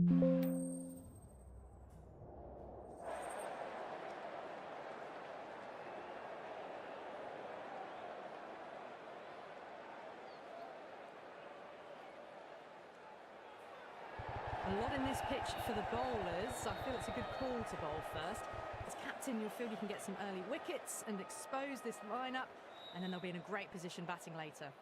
A lot in this pitch for the bowlers. I feel it's a good call to bowl first. As captain, you'll feel you can get some early wickets and expose this lineup, and then they'll be in a great position batting later.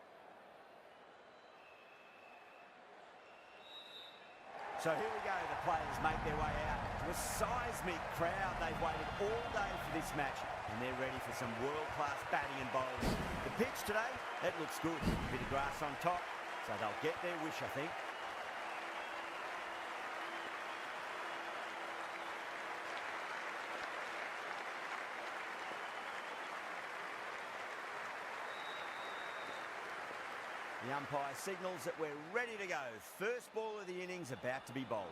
So here we go, the players make their way out to a seismic crowd. They've waited all day for this match, and they're ready for some world-class batting and bowling. The pitch today, it looks good. A bit of grass on top, so they'll get their wish, I think. The umpire signals that we're ready to go. First ball of the innings about to be bowled.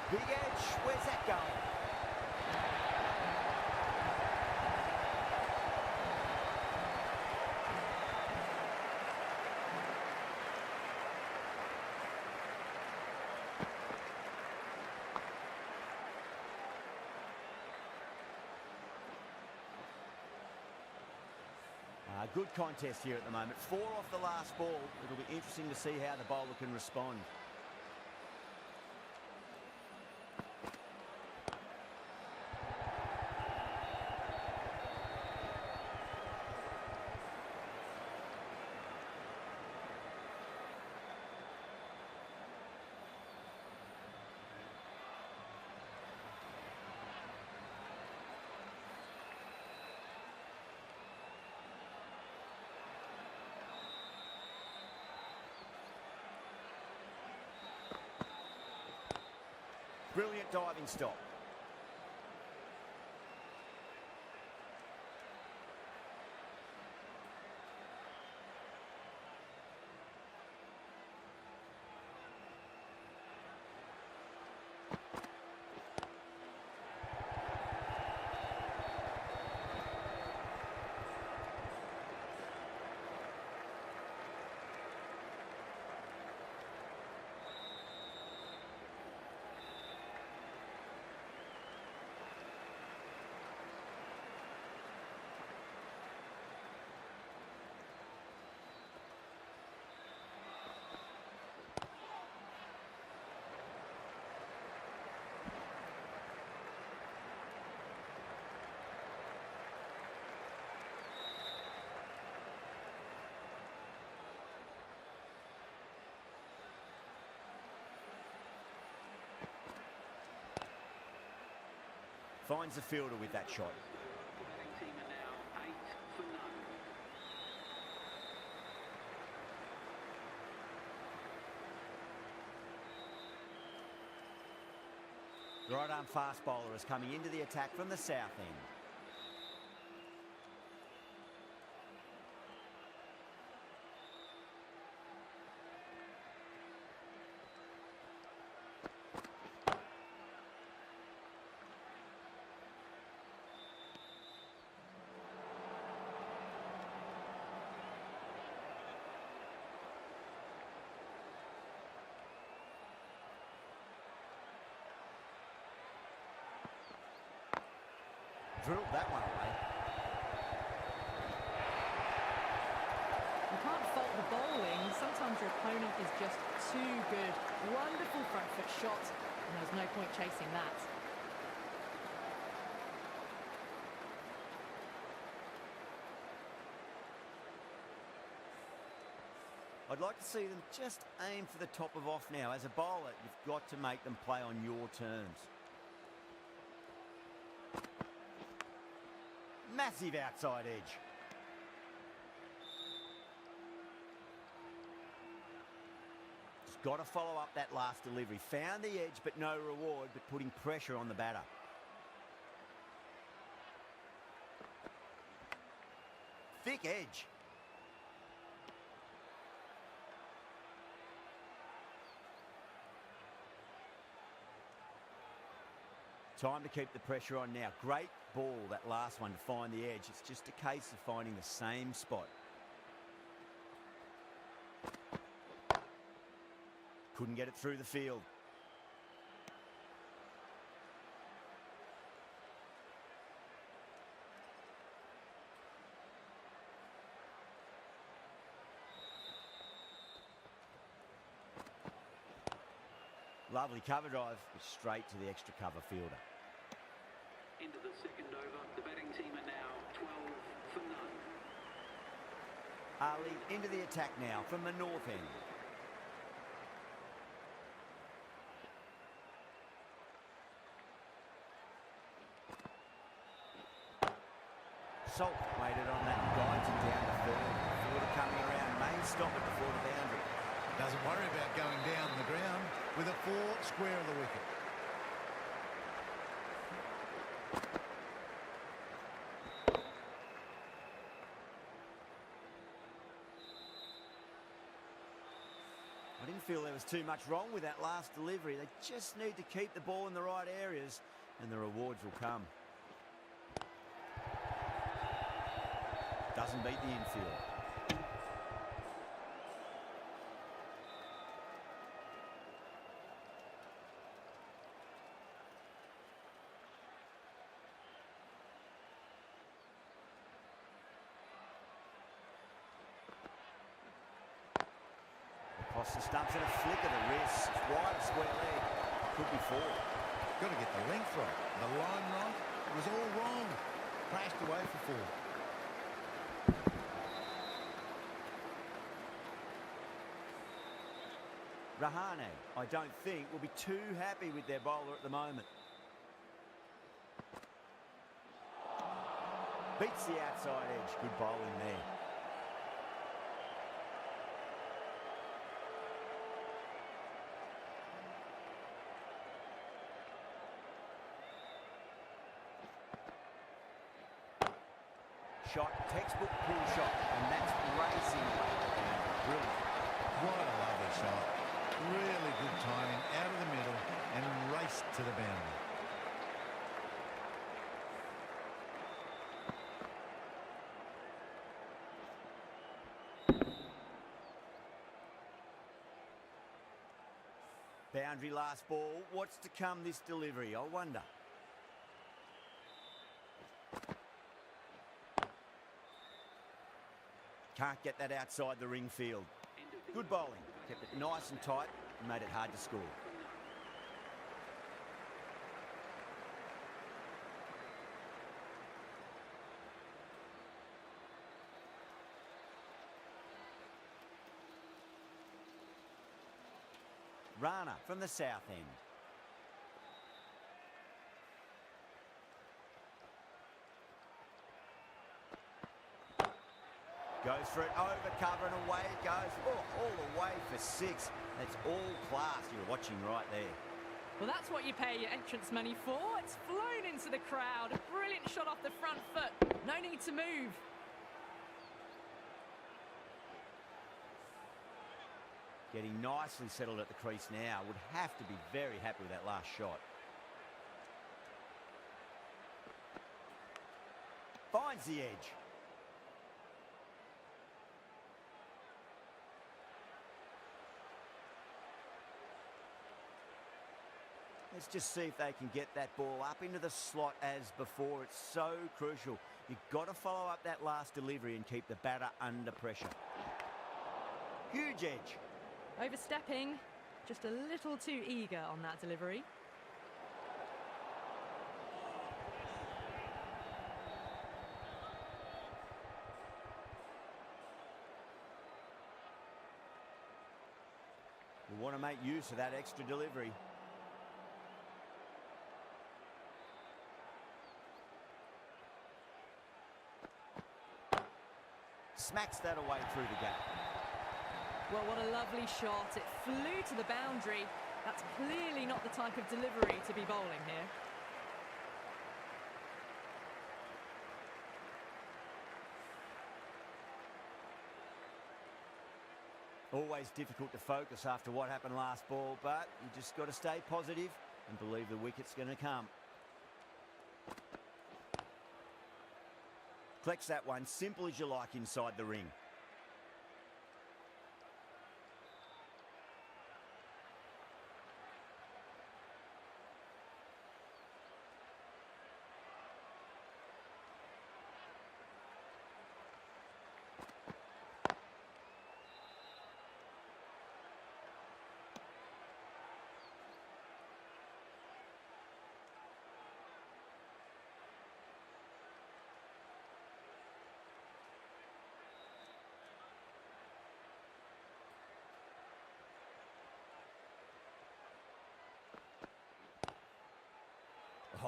Big edge, where's that going? Good contest here at the moment. 4 off the last ball. It'll be interesting to see how the bowler can respond. Brilliant diving stop. Finds the fielder with that shot. Right arm fast bowler is coming into the attack from the south end. Drilled that one away. You can't fault the bowling. Sometimes your opponent is just too good. Wonderful front foot shot, and there's no point chasing that. I'd like to see them just aim for the top of off now. As a bowler, you've got to make them play on your terms. Massive outside edge. Just got to follow up that last delivery. Found the edge, but no reward, but putting pressure on the batter. Thick edge. Time to keep the pressure on now. Great ball, that last one, to find the edge. It's just a case of finding the same spot. Couldn't get it through the field. Lovely cover drive, straight to the extra cover fielder. Into the second over, the batting team are now 12 for none. Ali into the attack now from the north end. Salt waited on that and guides it down to third. Fielder coming around, may stop it before the boundary. Doesn't worry about going down the ground with a 4 square of the wicket. I didn't feel there was too much wrong with that last delivery. They just need to keep the ball in the right areas and the rewards will come. Doesn't beat the infield. Across the stumps and a flick of the wrist. It's wide, a square leg. Could be 4. Got to get the length right. The line right. It was all wrong. Crashed away for 4. Rahane, I don't think, will be too happy with their bowler at the moment. Beats the outside edge. Good bowling there. Shot, textbook pull shot, and that's racing. Brilliant. What a lovely shot. Really good timing, out of the middle and raced to the boundary. Boundary last ball. What's to come this delivery, I wonder. Can't get that outside the ring field. Good bowling. Kept it nice and tight and made it hard to score. Rana from the south end. Goes for it, over cover and away it goes. Oh, all the way for 6. That's all class. You're watching right there. Well, that's what you pay your entrance money for. It's flown into the crowd. A brilliant shot off the front foot. No need to move. Getting nicely settled at the crease now. Would have to be very happy with that last shot. Finds the edge. Let's just see if they can get that ball up into the slot as before. It's so crucial. You've got to follow up that last delivery and keep the batter under pressure. Huge edge. Overstepping, just a little too eager on that delivery. We want to make use of that extra delivery. Smacks that away through the gap. Well, what a lovely shot. It flew to the boundary. That's clearly not the type of delivery to be bowling here. Always difficult to focus after what happened last ball, but you just got to stay positive and believe the wicket's going to come. Collects that one, simple as you like inside the ring.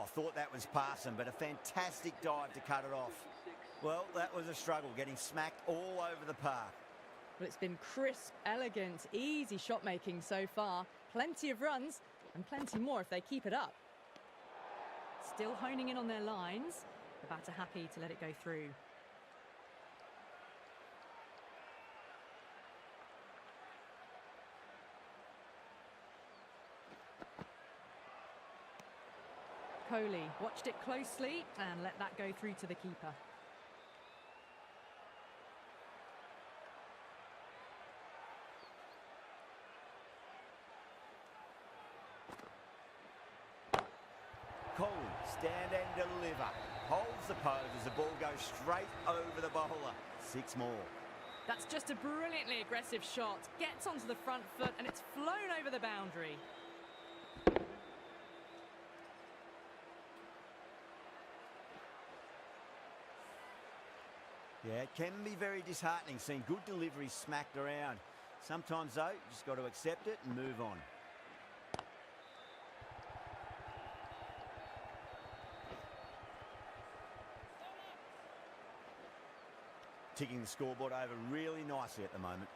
Oh, thought that was passing, but a fantastic dive to cut it off. Well, that was a struggle, getting smacked all over the park. Well, it's been crisp, elegant, easy shot making so far. Plenty of runs and plenty more if they keep it up. Still honing in on their lines. The batter happy to let it go through. Kohli watched it closely and let that go through to the keeper. Kohli, stand and deliver. Holds the pose as the ball goes straight over the bowler. 6 more. That's just a brilliantly aggressive shot. Gets onto the front foot and it's flown over the boundary. Yeah, it can be very disheartening seeing good deliveries smacked around. Sometimes, though, you just got to accept it and move on. Ticking the scoreboard over really nicely at the moment.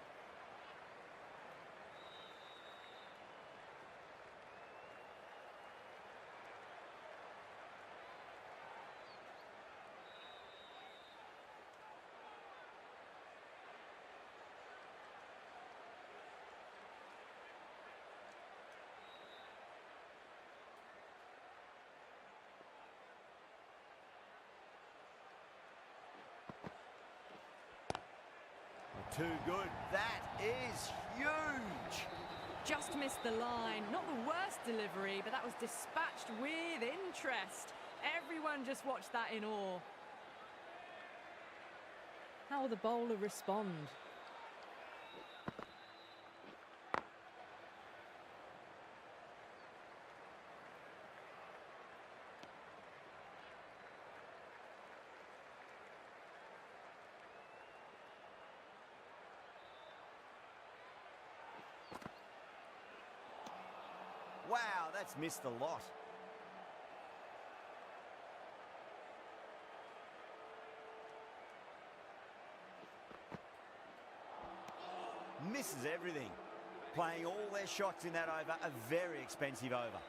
Too good. That is huge. Just missed the line. Not the worst delivery, but that was dispatched with interest. Everyone just watched that in awe. How will the bowler respond? Wow, that's missed a lot. Misses everything. Playing all their shots in that over, a very expensive over.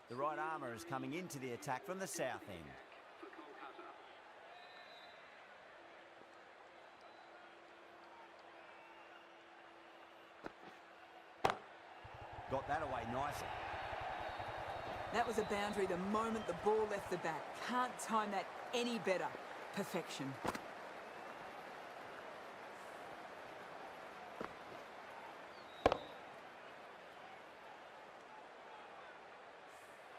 The right armour is coming into the attack from the south end. Got that away nicely. That was a boundary the moment the ball left the bat. Can't time that any better. Perfection.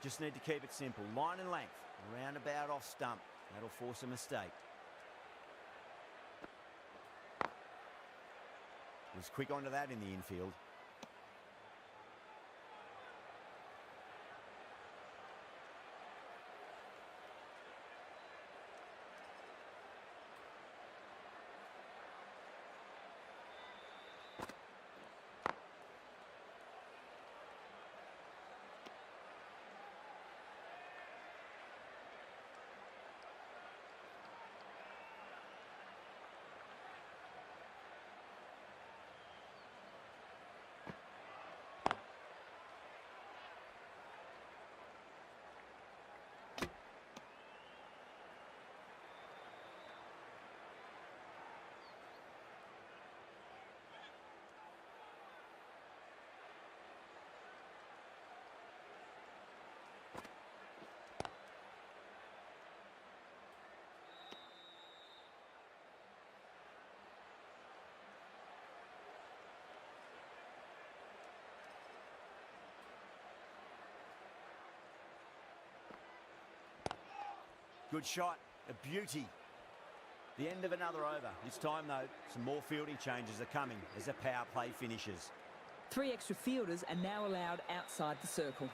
Just need to keep it simple. Line and length. Roundabout off stump. That'll force a mistake. Was quick onto that in the infield. Good shot, a beauty. The end of another over. This time, though, some more fielding changes are coming as the power play finishes. 3 extra fielders are now allowed outside the circle.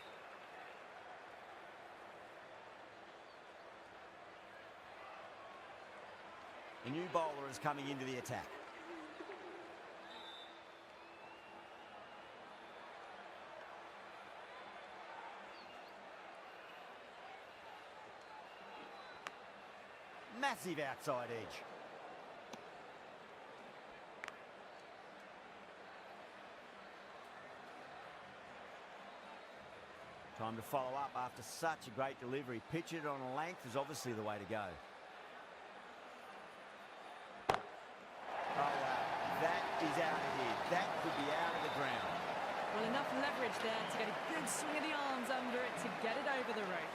A new bowler is coming into the attack. Massive outside edge. Time to follow up after such a great delivery. Pitch it on a length is obviously the way to go. Oh, wow. That is out of here. That could be out of the ground. Well, enough leverage there to get a good swing of the arms under it to get it over the rope.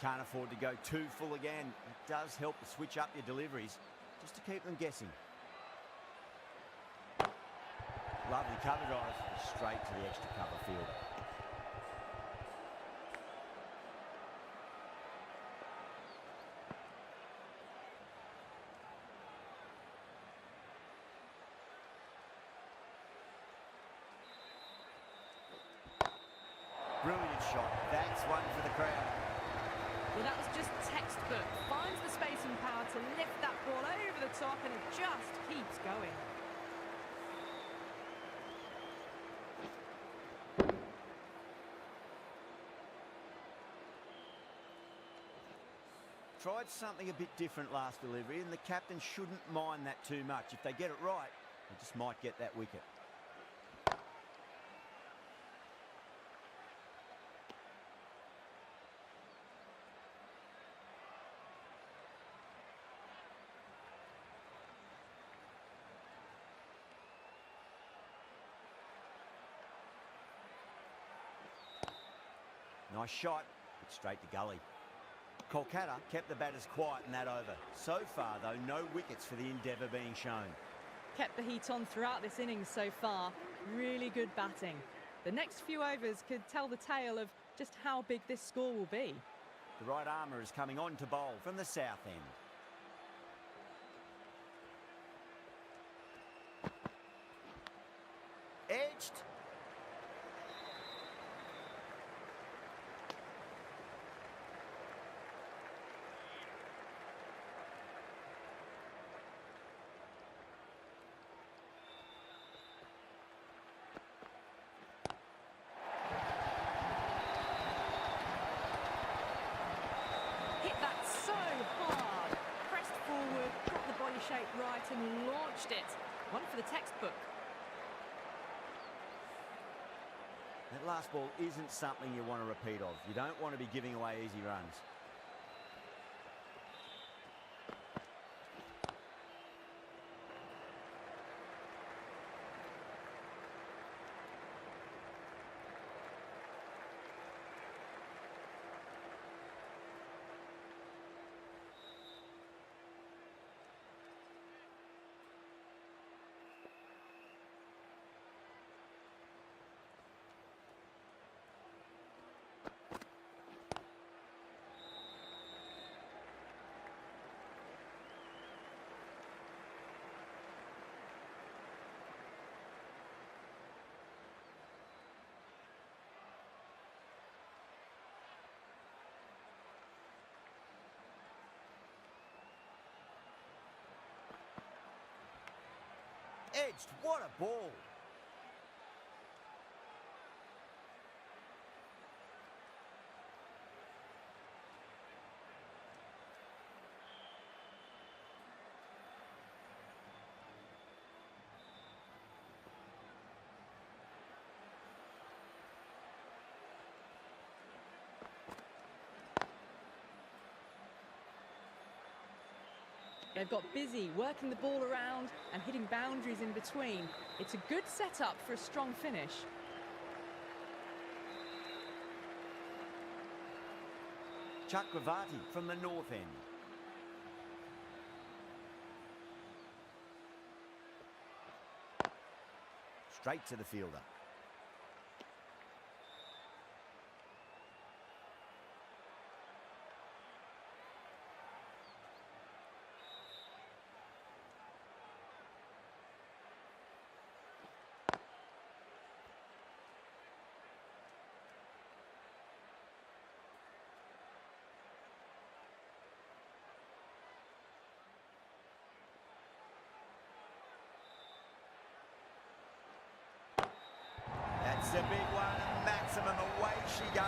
Can't afford to go too full again. It does help to switch up your deliveries, just to keep them guessing. Lovely cover drive, straight to the extra cover fielder. Brilliant shot. That's one for the crowd. Well, that was just textbook. Finds the space and power to lift that ball over the top, and it just keeps going. Tried something a bit different last delivery, and the captain shouldn't mind that too much. If they get it right, they just might get that wicket. Nice shot, but straight to gully. Kolkata kept the batters quiet in that over. So far, though, no wickets for the endeavour being shown. Kept the heat on throughout this innings so far. Really good batting. The next few overs could tell the tale of just how big this score will be. The right armour is coming on to bowl from the south end. Edged. Hit that so hard. Pressed forward, got the body shape right and launched it. One for the textbook. That last ball isn't something you want to repeat of. You don't want to be giving away easy runs. Edged, what a ball. They've got busy working the ball around and hitting boundaries in between. It's a good setup for a strong finish. Chakravarti from the north end. Straight to the fielder. he goes.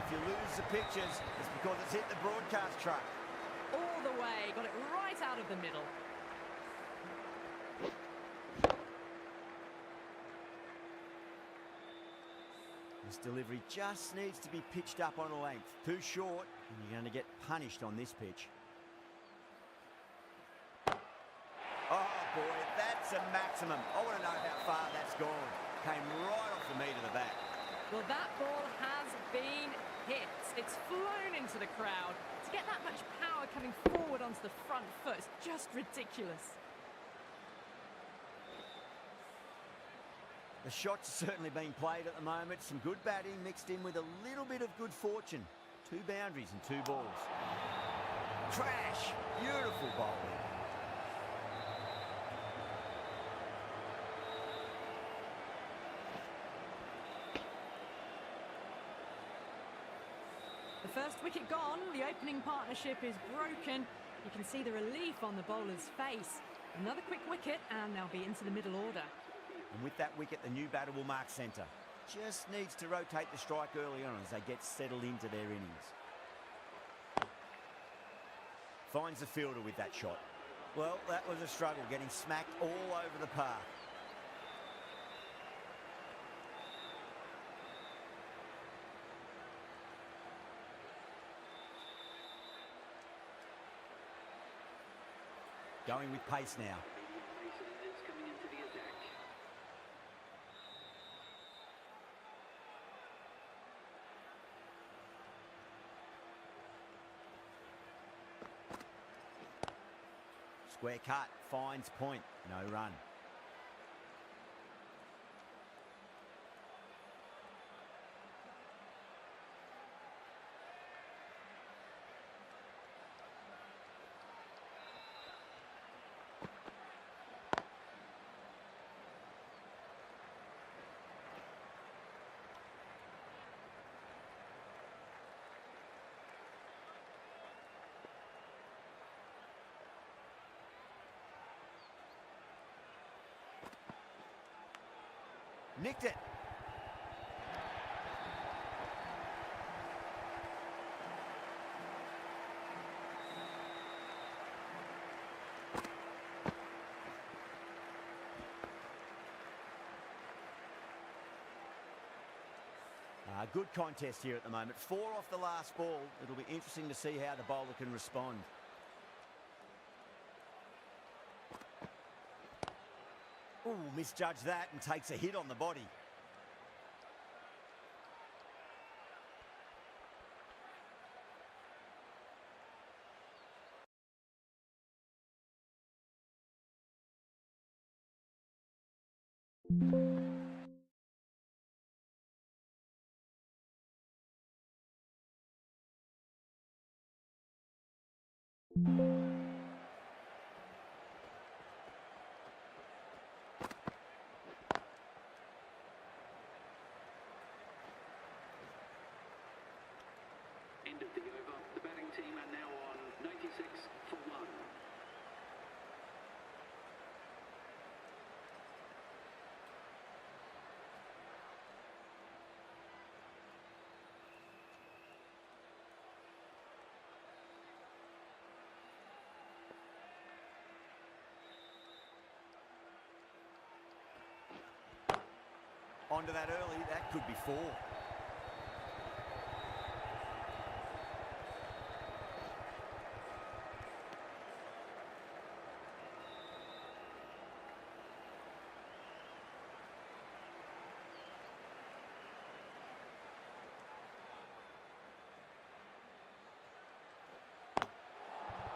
If you lose the pictures, it's because it's hit the broadcast truck. All the way, got it right out of the middle. This delivery just needs to be pitched up on a length. Too short, and you're going to get punished on this pitch. Oh boy, that's a maximum. I want to know how far that's gone. Came right off the meat of the bat. Well, that ball has been hit. It's flown into the crowd. To get that much power coming forward onto the front foot is just ridiculous. The shot's certainly being played at the moment. Some good batting mixed in with a little bit of good fortune. 2 boundaries and 2 balls. Crash! Beautiful bowling. The first wicket gone, the opening partnership is broken. You can see the relief on the bowler's face. Another quick wicket and they'll be into the middle order. And with that wicket, the new batter will mark centre. Just needs to rotate the strike early on as they get settled into their innings. Finds the fielder with that shot. Well, that was a struggle, getting smacked all over the park. Going with pace now. Coming into the attack. Square cut, finds point, no run. Nicked it. Good contest here at the moment. 4 off the last ball. It'll be interesting to see how the bowler can respond. Ooh, misjudged that and takes a hit on the body. End of the over. The batting team are now on 96 for 1. Onto that early, that could be 4.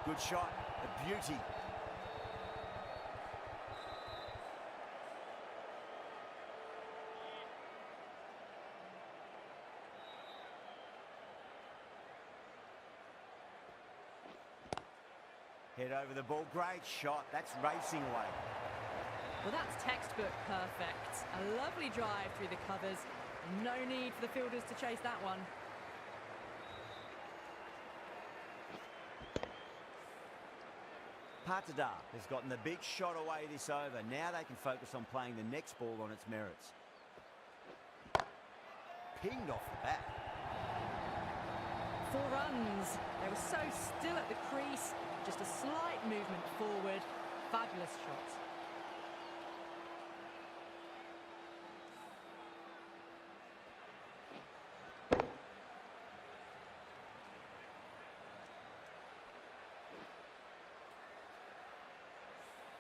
Good shot, a beauty. Head over the ball, great shot, that's racing away. Well, that's textbook perfect. A lovely drive through the covers. No need for the fielders to chase that one. Patada has gotten the big shot away this over. Now they can focus on playing the next ball on its merits. Pinged off the bat. 4 runs. They were so still at the crease, just a slight movement forward. Fabulous shot.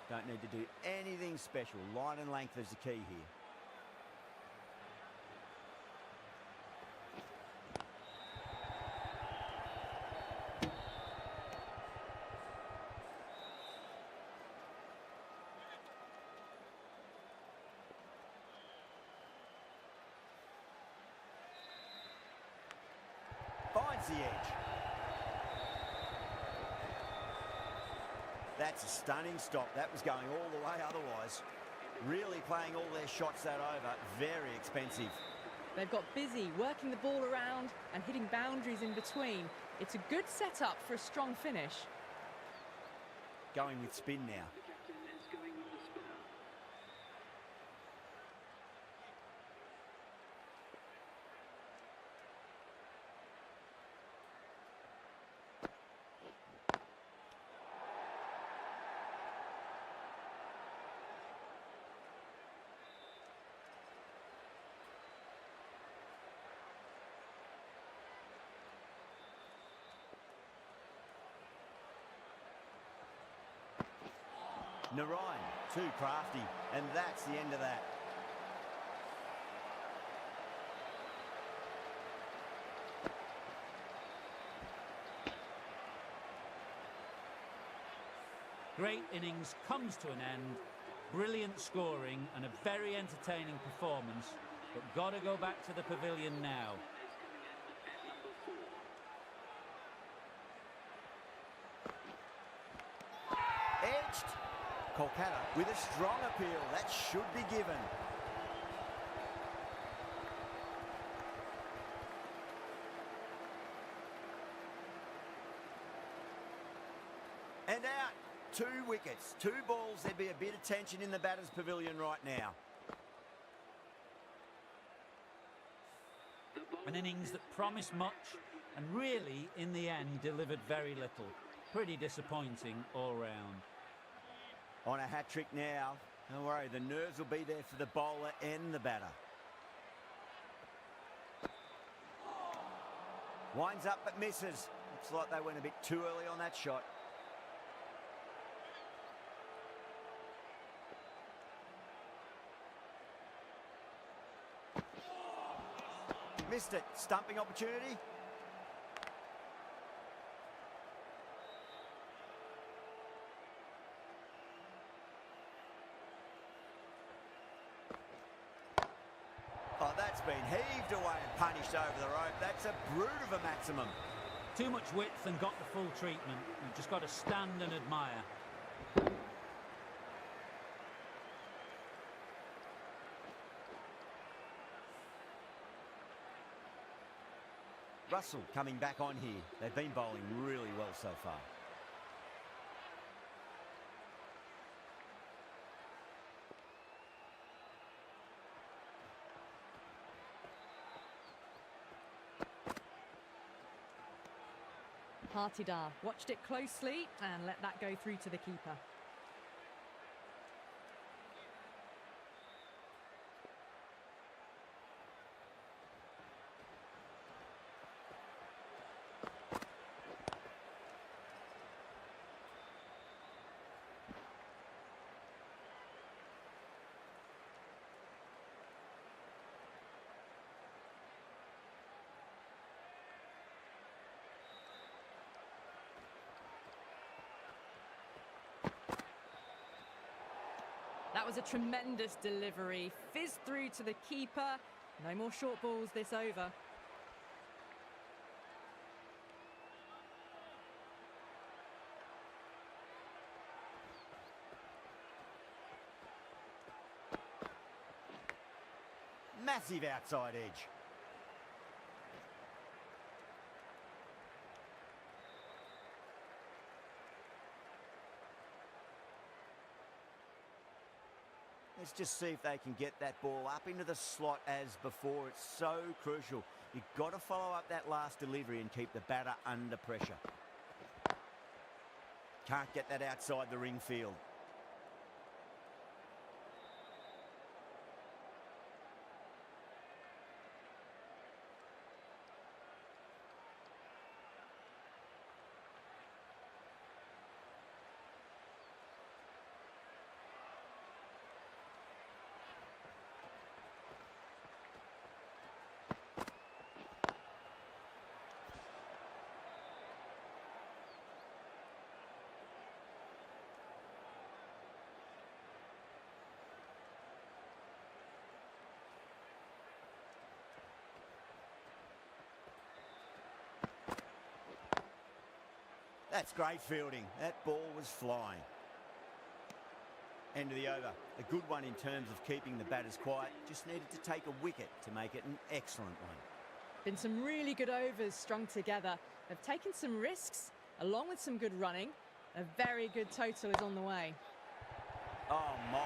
Don't need to do anything special. Line and length is the key here. Finds the edge. That's a stunning stop. That was going all the way otherwise. Really playing all their shots that over. Very expensive. They've got busy working the ball around and hitting boundaries in between. It's a good setup for a strong finish. Going with spin now. The captain is going with the spinner. Narayan, too crafty, and that's the end of that. Great innings comes to an end. Brilliant scoring and a very entertaining performance. But got to go back to the pavilion now. Edged. Kolkata with a strong appeal. That should be given. And out. 2 wickets. 2 balls. There'd be a bit of tension in the batter's pavilion right now. An innings that promised much and really, in the end, delivered very little. Pretty disappointing all round. On a hat-trick now. Don't worry, the nerves will be there for the bowler and the batter. Winds up but misses. Looks like they went a bit too early on that shot. Missed it. Stumping opportunity. Oh, that's been heaved away and punished over the rope. That's a brute of a maximum. Too much width and got the full treatment. You've just got to stand and admire. Russell coming back on here. They've been bowling really well so far. Partidar watched it closely and let that go through to the keeper. That was a tremendous delivery. Fizzed through to the keeper. No more short balls this over. Massive outside edge. Let's just see if they can get that ball up into the slot as before. It's so crucial. You've got to follow up that last delivery and keep the batter under pressure. Can't get that outside the ring field. That's great fielding. That ball was flying. End of the over. A good one in terms of keeping the batters quiet. Just needed to take a wicket to make it an excellent one. Been some really good overs strung together. They've taken some risks, along with some good running. A very good total is on the way. Oh my,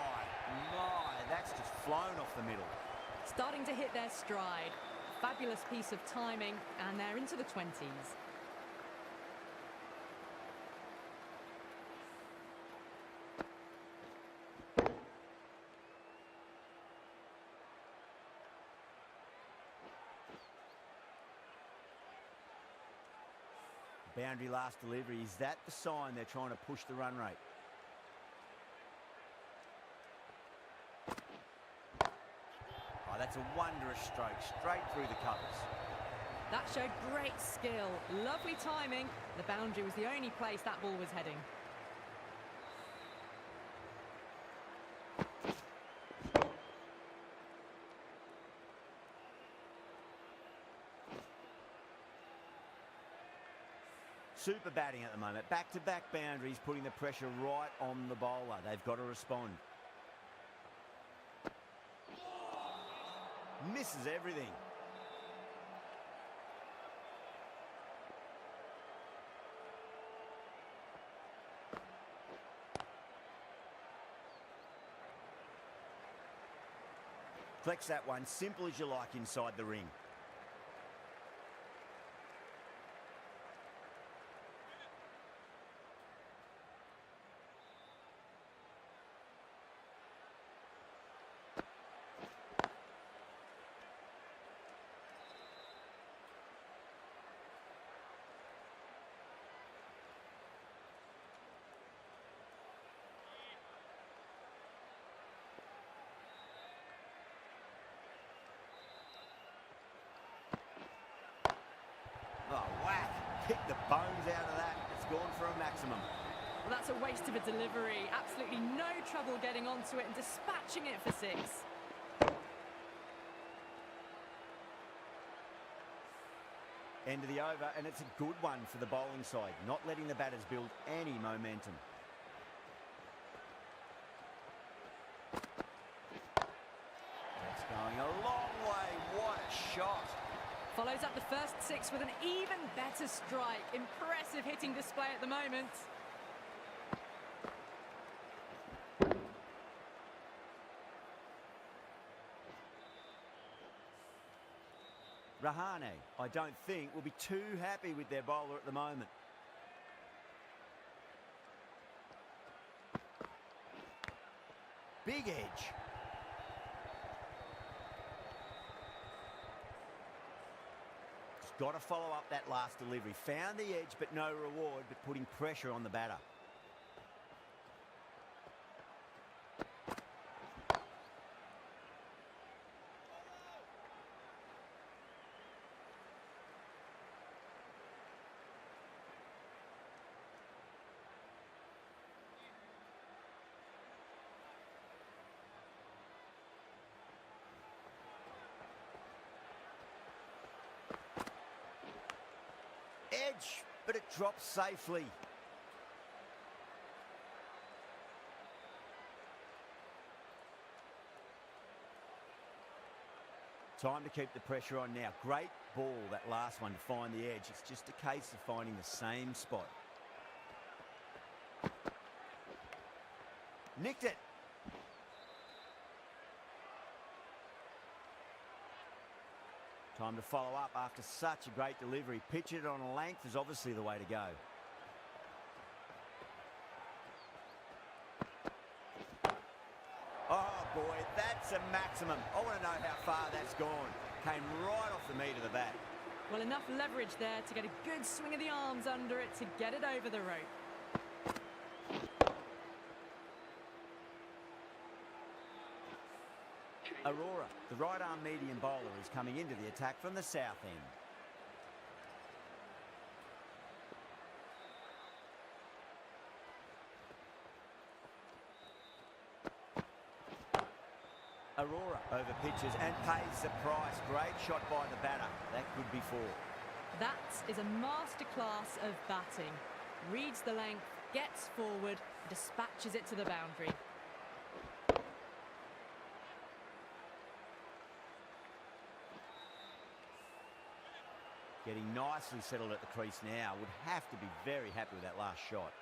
that's just flown off the middle. Starting to hit their stride. Fabulous piece of timing, and they're into the 20s. Boundary last delivery. Is that the sign they're trying to push the run rate? Oh, that's a wondrous stroke, straight through the covers. That showed great skill. Lovely timing. The boundary was the only place that ball was heading. Super batting at the moment. Back-to-back boundaries, putting the pressure right on the bowler. They've got to respond. Misses everything. Flex that one, simple as you like inside the ring. Oh, whack. Pick the bones out of that. It's gone for a maximum. Well, that's a waste of a delivery. Absolutely no trouble getting onto it and dispatching it for 6. End of the over, and it's a good one for the bowling side, not letting the batters build any momentum. That's going a long way. What a shot. Follows up the first 6 with an even better strike. Impressive hitting display at the moment. Rahane, I don't think, will be too happy with their bowler at the moment. Big edge. Just got to follow up that last delivery. Found the edge, but no reward, but putting pressure on the batter. Edge, but it drops safely. Time to keep the pressure on now. Great ball, that last one, to find the edge. It's just a case of finding the same spot. Nicked it. Time to follow up after such a great delivery. Pitch it on a length is obviously the way to go. Oh boy, that's a maximum. I want to know how far that's gone. Came right off the meat of the bat. Well, enough leverage there to get a good swing of the arms under it to get it over the rope. Aurora, the right-arm medium bowler, is coming into the attack from the south end. Aurora over pitches and pays the price. Great shot by the batter. That could be four. That is a masterclass of batting. Reads the length, gets forward, dispatches it to the boundary. Getting nicely settled at the crease now. Would have to be very happy with that last shot.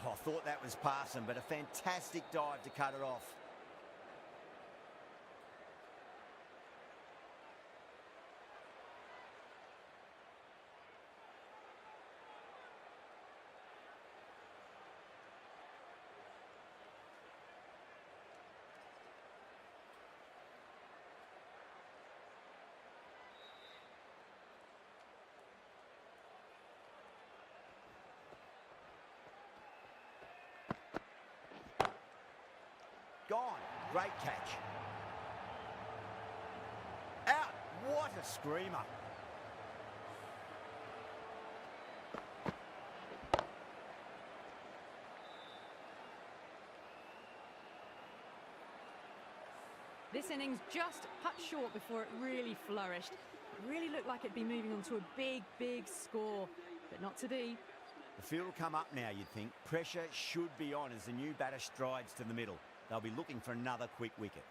Oh, I thought that was passing, but a fantastic dive to cut it off. Gone. Great catch. Out. What a screamer. This innings just cut short before it really flourished. It really looked like it'd be moving on to a big, big score, but not to be. The field will come up now, you'd think. Pressure should be on as the new batter strides to the middle. They'll be looking for another quick wicket.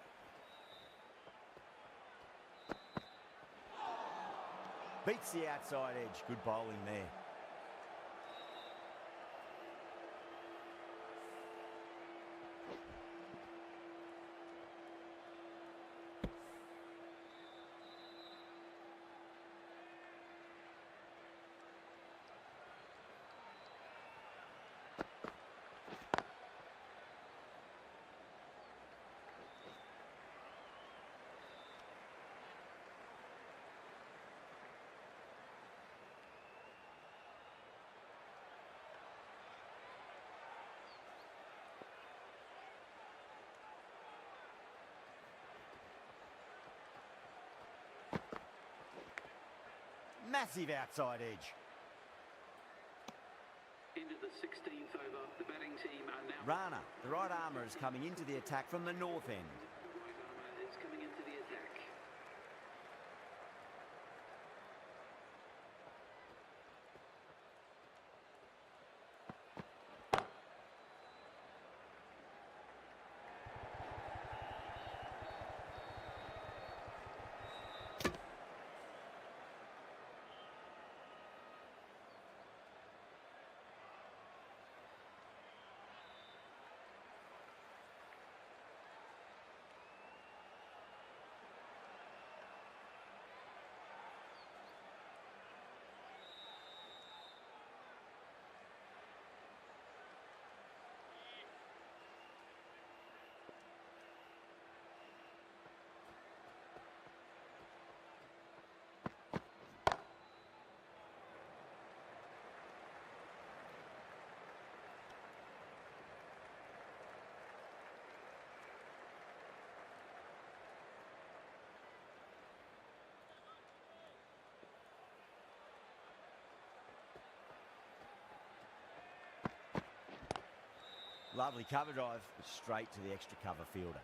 Beats the outside edge. Good bowling there. Massive outside edge. Into the 16th over, the batting team are now... Rana, the right armour, is coming into the attack from the north end. The right armour is coming into the attack. Lovely cover drive, straight to the extra cover fielder.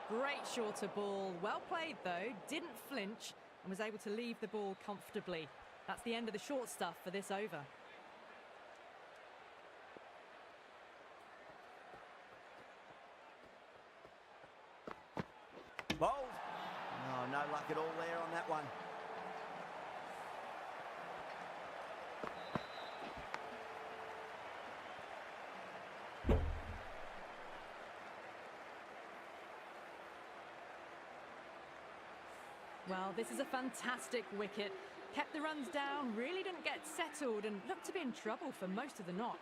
Great shorter ball. Well played, though. Didn't flinch and was able to leave the ball comfortably. That's the end of the short stuff for this over. like it all there on that one. Well, this is a fantastic wicket. Kept the runs down, really didn't get settled and looked to be in trouble for most of the knock.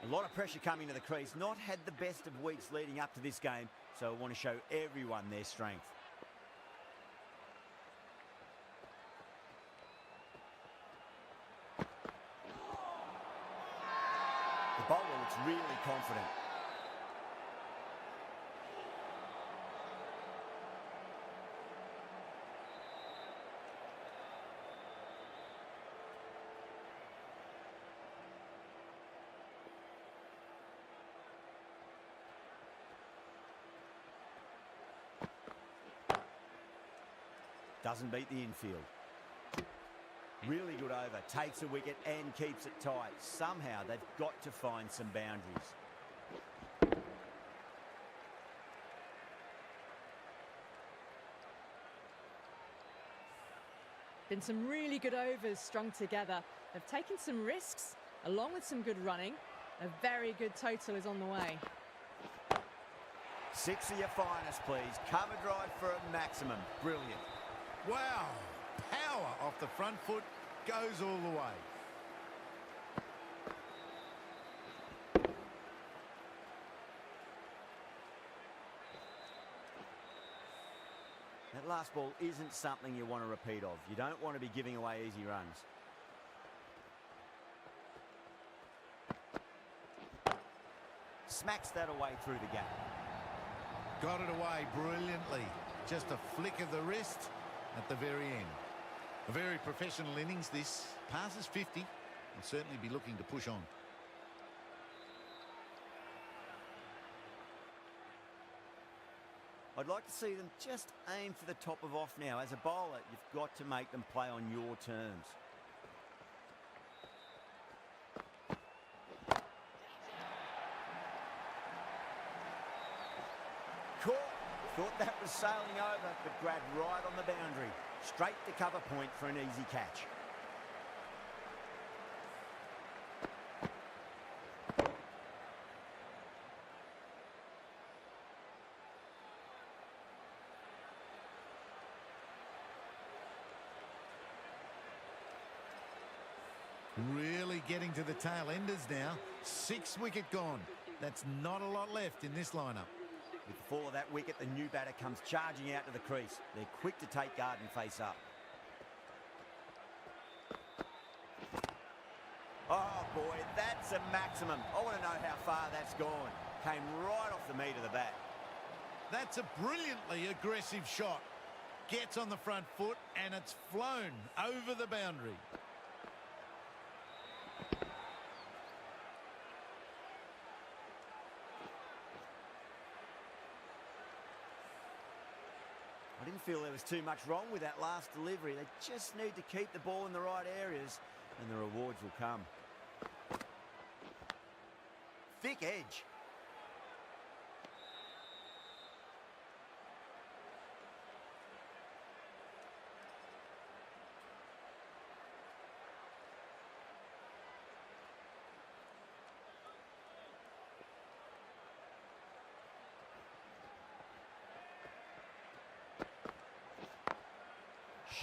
A lot of pressure coming to the crease. Not had the best of weeks leading up to this game, so I want to show everyone their strength. The bowler looks really confident. Doesn't beat the infield. Really good over. Takes a wicket and keeps it tight. Somehow they've got to find some boundaries. Been some really good overs strung together. They've taken some risks, along with some good running. A very good total is on the way. 6 of your finest, please. Cover drive for a maximum. Brilliant. Wow, power off the front foot, goes all the way. That last ball isn't something you want to repeat of. You don't want to be giving away easy runs. Smacks that away through the gap. Got it away brilliantly. Just a flick of the wrist at the very end. A very professional innings this. Passes 50. Will certainly be looking to push on. I'd like to see them just aim for the top of off now. As a bowler, you've got to make them play on your terms. Caught. Thought that was sailing over, but grabbed right on the boundary. Straight to cover point for an easy catch. Really getting to the tail enders now. 6 wicket gone. That's not a lot left in this lineup. With the fall of that wicket, the new batter comes charging out to the crease. They're quick to take guard and face up. Oh boy, that's a maximum. I want to know how far that's gone. Came right off the meat of the bat. That's a brilliantly aggressive shot. Gets on the front foot and it's flown over the boundary. I didn't feel there was too much wrong with that last delivery. They just need to keep the ball in the right areas and the rewards will come. Thick edge.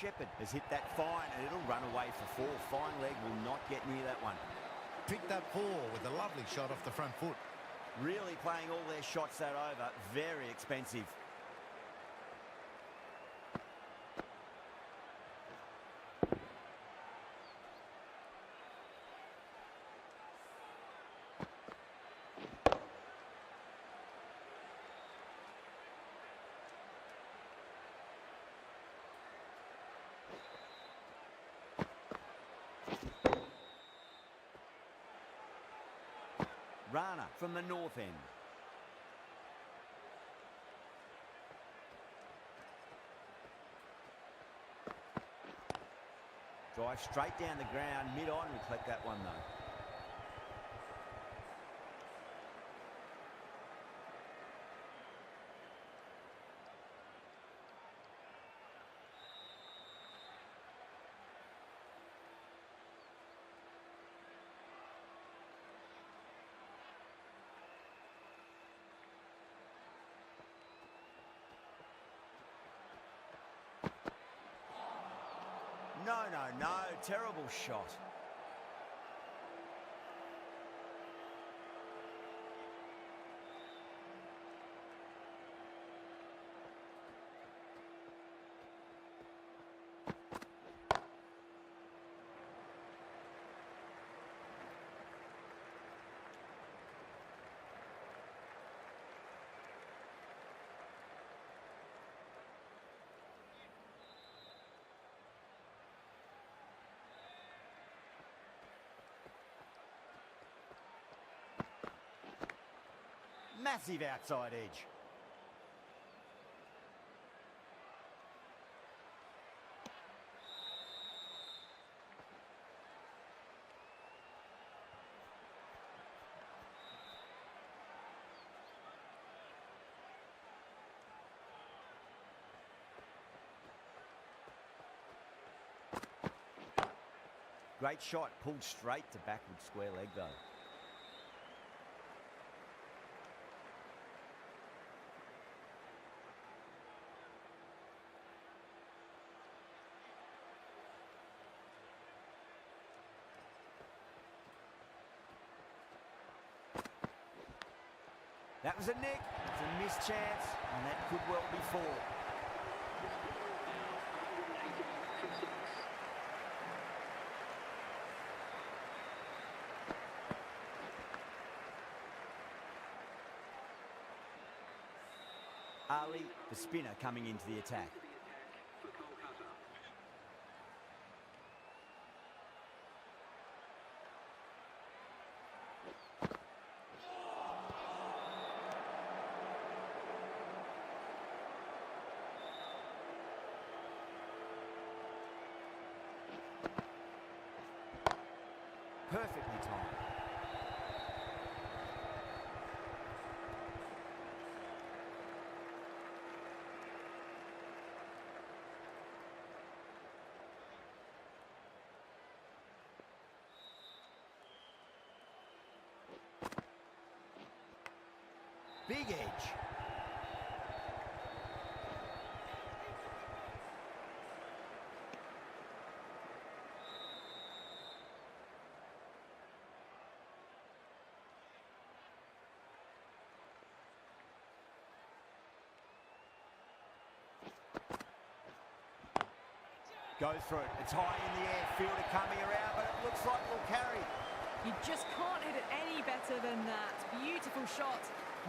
Shepherd has hit that fine and it'll run away for 4. Fine leg will not get near that one. Picked up 4 with a lovely shot off the front foot. Really playing all their shots that over. Very expensive. Rana from the north end. Drive straight down the ground, mid-on, we collect that one though. no, no, no. Terrible shot. Massive outside edge. Great shot, pulled straight to backward square leg though. That was a nick, it's a missed chance, and that could well be four. Ali, the spinner, coming into the attack. Perfectly timed. Big edge. Goes for it. It's high in the air. Fielder coming around, but it looks like we'll carry. You just can't hit it any better than that. Beautiful shot.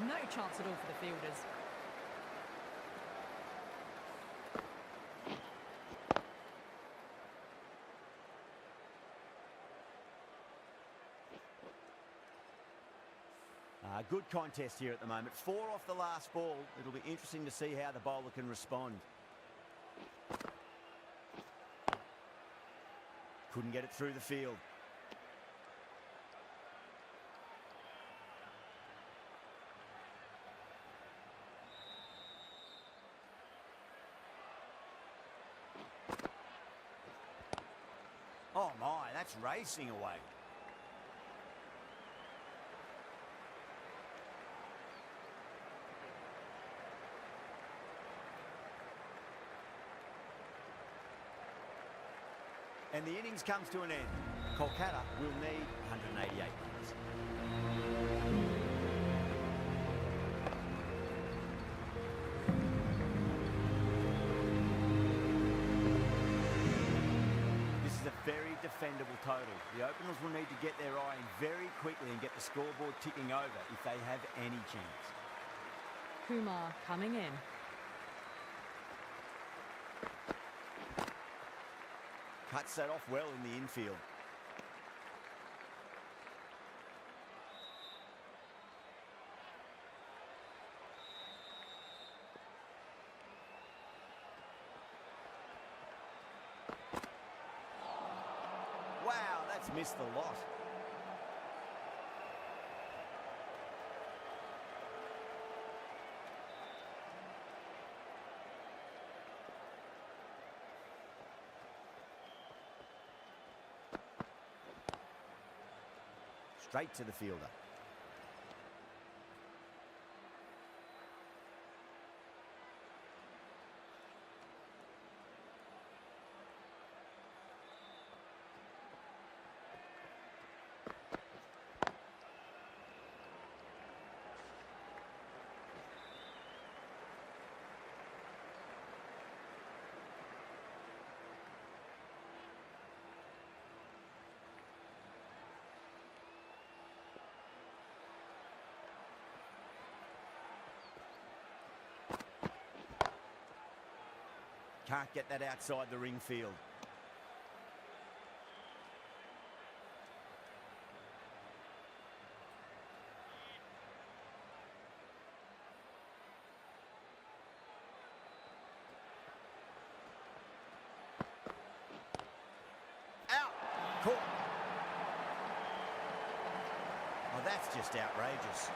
No chance at all for the fielders. Good contest here at the moment. 4 off the last ball. It'll be interesting to see how the bowler can respond. Couldn't get it through the field. Oh my, that's racing away. And the innings comes to an end. Kolkata will need 188 runs. This is a very defendable total. The openers will need to get their eye in very quickly and get the scoreboard ticking over if they have any chance. Kumar coming in. Cuts that off well in the infield. Wow, that's missed the lot. Straight to the fielder. Can't get that outside the ring field. Out! Caught. Oh, that's just outrageous.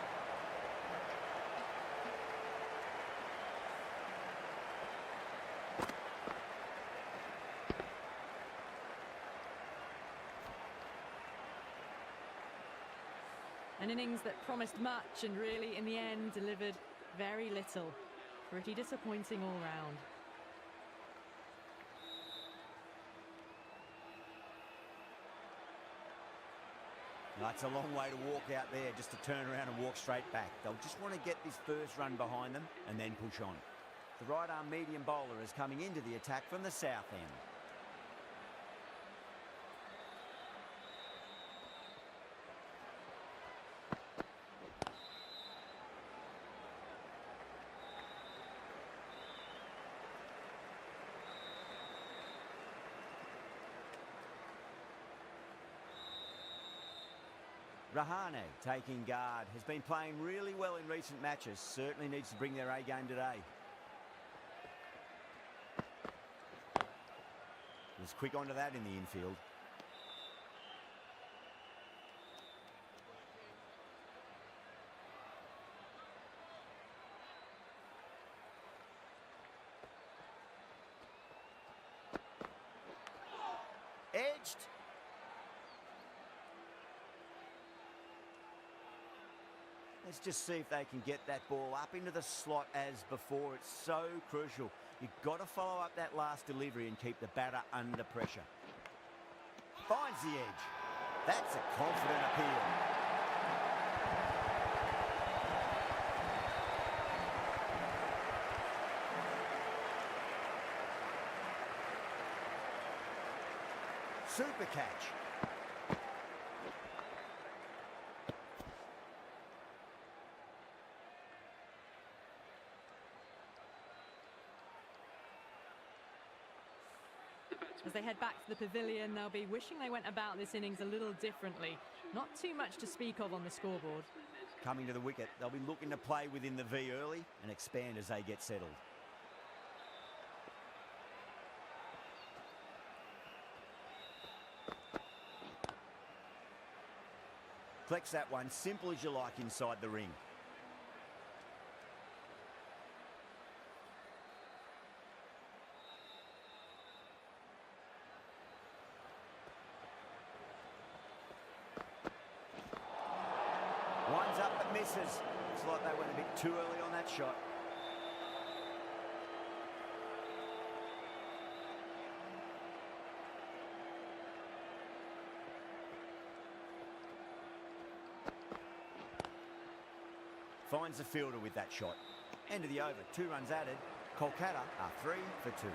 An innings that promised much and really, in the end, delivered very little. Pretty disappointing all round. That's a long way to walk out there just to turn around and walk straight back. They'll just want to get this first run behind them and then push on. The right-arm medium bowler is coming into the attack from the south end. Rahane taking guard, has been playing really well in recent matches, certainly needs to bring their A game today. Was quick onto that in the infield. Edged. Let's just see if they can get that ball up into the slot as before. It's so crucial. You've got to follow up that last delivery and keep the batter under pressure. Finds the edge. That's a confident appeal. Super catch. As they head back to the pavilion, they'll be wishing they went about this innings a little differently. Not too much to speak of on the scoreboard. Coming to the wicket, they'll be looking to play within the V early and expand as they get settled. Collects that one, simple as you like inside the ring. Winds up but misses. Looks like they went a bit too early on that shot. Finds the fielder with that shot. End of the over, 2 runs added. Kolkata are 3 for 2.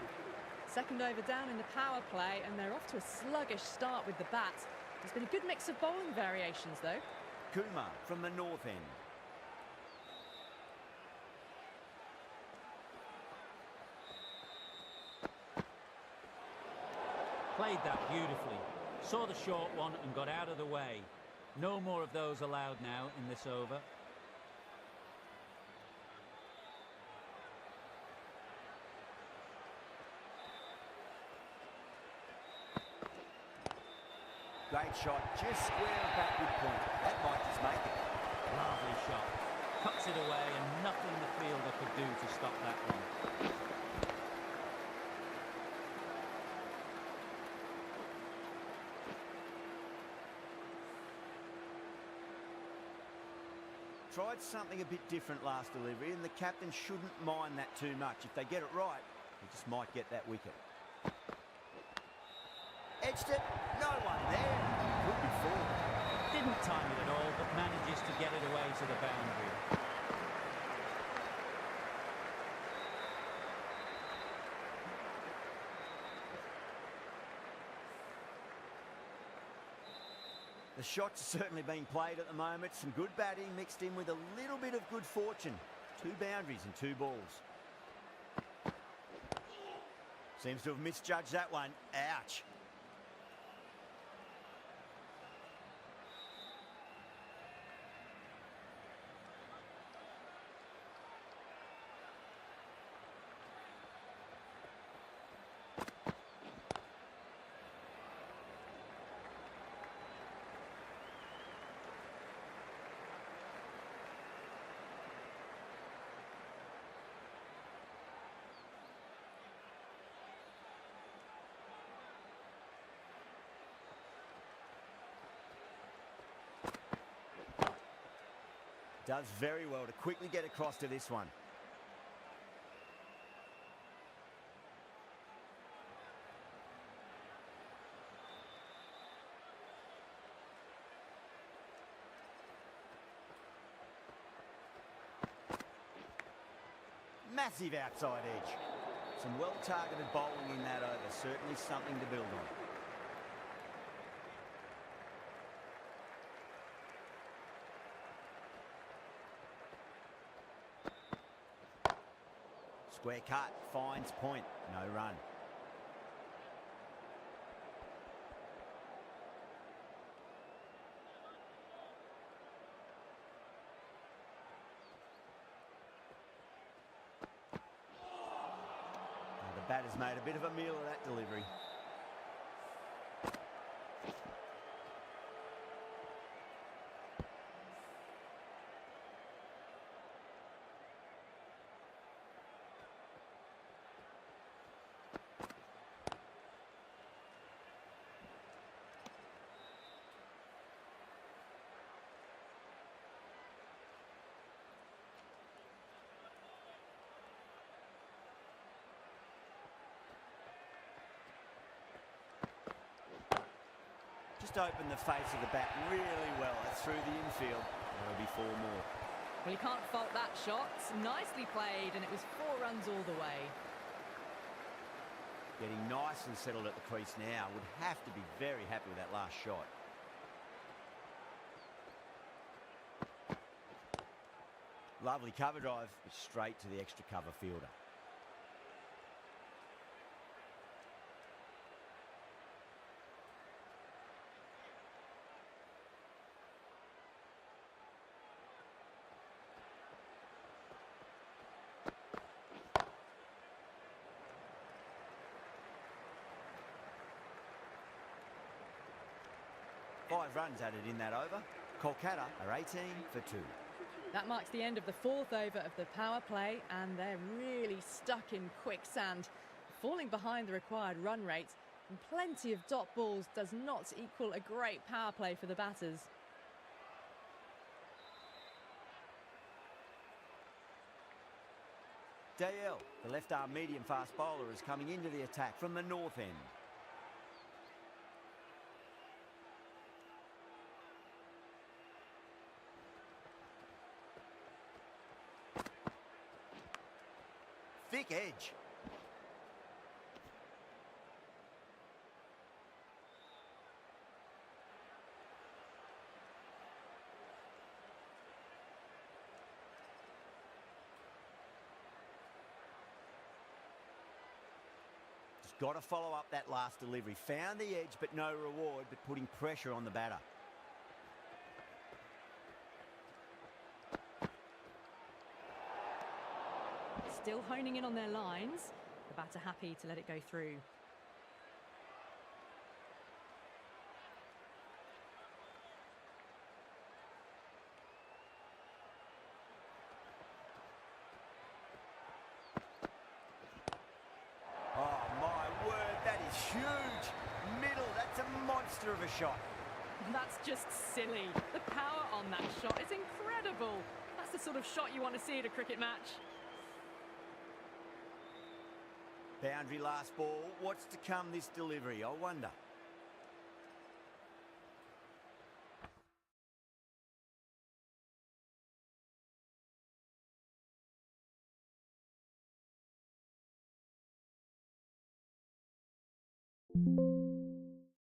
Second over down in the power play, and they're off to a sluggish start with the bat. There's been a good mix of bowling variations, though. Kumar from the north end. Played that beautifully. Saw the short one and got out of the way. No more of those allowed now in this over. Great shot, just square of backward point. That might just make it. Lovely shot. Cuts it away and nothing the fielder could do to stop that one. Tried something a bit different last delivery, and the captain shouldn't mind that too much. If they get it right, he just might get that wicket. Edged it, no one there. Could be 4. to the boundary. The shots are certainly being played at the moment. Some good batting mixed in with a little bit of good fortune. 2 boundaries and 2 balls. Seems to have misjudged that one. Ouch. Does very well to quickly get across to this one. Massive outside edge. Some well-targeted bowling in that over. Certainly something to build on. Square cut, finds point, no run. Now the batter's made a bit of a meal of that delivery. Just opened the face of the bat really well. That's through the infield. There'll be 4 more. Well, you can't fault that shot. Nicely played, and it was 4 runs all the way. Getting nice and settled at the crease now. Would have to be very happy with that last shot. Lovely cover drive, but straight to the extra cover fielder. Five runs added in that over. Kolkata are 18 for 2. That marks the end of the 4th over of the power play, and they're really stuck in quicksand, falling behind the required run rate. And plenty of dot balls does not equal a great power play for the batters. Dale, the left-arm medium-fast bowler, is coming into the attack from the north end. Thick edge. Just got to follow up that last delivery. Found the edge, but no reward, but putting pressure on the batter. Still honing in on their lines. The batter happy to let it go through. Oh, my word, that is huge. Middle, that's a monster of a shot. That's just silly. The power on that shot is incredible. That's the sort of shot you want to see at a cricket match. Boundary last ball. What's to come this delivery, I wonder? you.